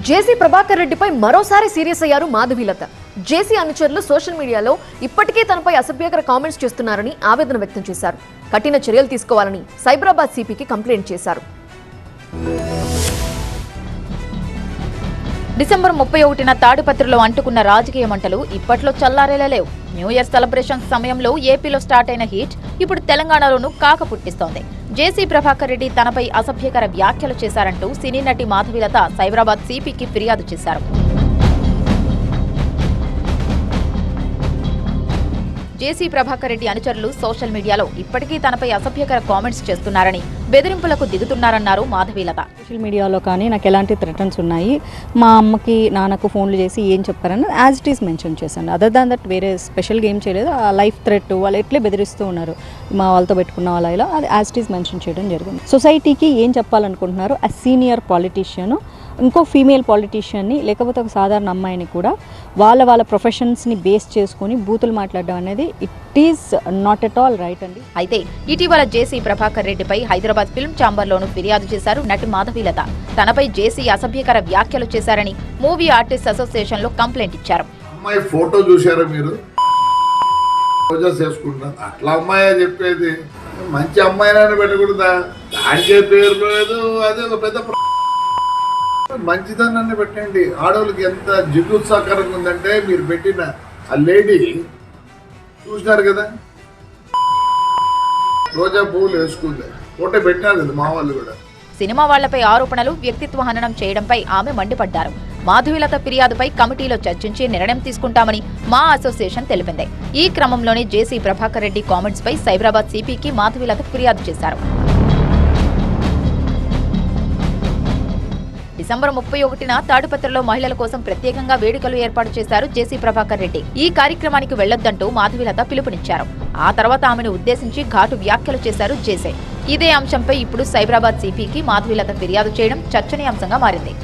జేసీ ప్రభాకర్ రెడ్డిపై మరోసారి సీరియస్ అయ్యారు మాధవీలత. జేసీ అనుచరులు సోషల్ మీడియాలో ఇప్పటికే తనపై అసభ్యకర కామెంట్స్ చేస్తున్నారని ఆవేదన వ్యక్తం చేశారు. కఠిన చర్యలు తీసుకోవాలని సైబరాబాద్ సిపికి కంప్లైంట్ చేశారు. డిసెంబర్ 31న తాడిపత్రిలో అంటుకున్న రాజకీయ మంటలు ఇప్పట్లో చల్లారేలా లేవు. న్యూ ఇయర్ సెలబ్రేషన్స్ సమయంలో ఏపీలో స్టార్ట్ అయిన హీట్ ఇప్పుడు తెలంగాణలోనూ కాక పుట్టిస్తోంది. జేసీ ప్రభాకర్ రెడ్డి తనపై అసభ్యకర వ్యాఖ్యలు చేశారంటూ సినీ నటి మాధవీలత సైబరాబాద్ సిపికి ఫిర్యాదు చేశారు. జేసీ ప్రభాకర్ రెడ్డి అనుచరులు సోషల్ మీడియాలో ఇప్పటికీ తనపై అసభ్యకర కామెంట్స్ చేస్తున్నారని, బెదిరింపులకు దిగుతున్నారన్నారు మాధవీలత. సోషల్ మీడియాలో కానీ నాకు ఎలాంటి థ్రెటన్స్ ఉన్నాయి, మా అమ్మకి నాన్నకు ఫోన్లు చేసి ఏం చెప్పారని యాజ్ ఇట్ ఈస్ మెన్షన్ చేశాను. అదర్ దాన్ దట్ వేరే స్పెషల్గా ఏం చేయలేదు. ఆ లైఫ్ థ్రెట్ వాళ్ళు ఎట్లే బెదిరిస్తూ ఉన్నారు, మా వాళ్ళతో పెట్టుకున్న వాళ్ళ ఇలా అది యాజ్ ఇట్ ఈస్ మెన్షన్ చేయడం జరిగింది. సొసైటీకి ఏం చెప్పాలనుకుంటున్నారు, ఆ సీనియర్ పాలిటీషియన్ ఇంకో ఫీమేల్ పాలిటీషియన్ని లేకపోతే ఒక సాధారణ అమ్మాయిని కూడా వాళ్ళ ప్రొఫెషన్స్ని బేస్ చేసుకొని బూతులు మాట్లాడడం అనేది it is not at all right అండి. అయితే ఇటీవల జేసీ ప్రభాకర్ రెడ్డిపై హైదరాబాద్ ఫిల్మ్ ఛాంబర్లోనూ ఫిర్యాదు చేశారు నటి మాధవీలత. తనపై జేసీ అసభ్యకర వ్యాఖ్యలు చేశారని మూవీ ఆర్టిస్ట్ అసోసియేషన్ లో కంప్లైంట్ ఇచ్చారు. అమ్మాయి ఫోటో చూశారా మీరు? అట్లా అమ్మాయి చెప్పేది, మంచి అమ్మాయిని పెట్టకూడదా? దానికే పేరు లేదు, అదే ఒక పెద్ద మంచిదనాన్ని పెట్టండి. ఆడవాళ్ళకి ఎంత జిగుత్సాకరంగా ఉందంటే మీరు పెట్టిన ఆ లేడీ చూసినారు కదా, రోజా పువ్వులు వేసుకుంది, ఫోటో పెట్టినారు కదా మా వాళ్ళు కూడా. సినిమా వాళ్లపై ఆరోపణలు, వ్యక్తిత్వ హననం చేయడంపై ఆమె మండిపడ్డారు. మాధవీలత ఫిర్యాదుపై కమిటీలో చర్చించి నిర్ణయం తీసుకుంటామని మా అసోసియేషన్ తెలిపింది. ఈ క్రమంలోనే జేసీ ప్రభాకర్ రెడ్డి కామెంట్స్ పై సైబరాబాద్ సిపికి మాధవీలత ఫిర్యాదు చేశారు. డిసెంబర్ 31న తాడిపత్రిలో మహిళల కోసం ప్రత్యేకంగా వేడుకలు ఏర్పాటు చేశారు జేసీ ప్రభాకర్ రెడ్డి. ఈ కార్యక్రమానికి వెళ్లొద్దంటూ మాధవీలత పిలుపునిచ్చారు. ఆ తర్వాత ఆమెను ఉద్దేశించి ఘాటు వ్యాఖ్యలు చేశారు జేసీ. ఇదే అంశంపై ఇప్పుడు సైబరాబాద్ సిపికి మాధవీలత ఫిర్యాదు చేయడం చర్చనీయాంశంగా మారింది.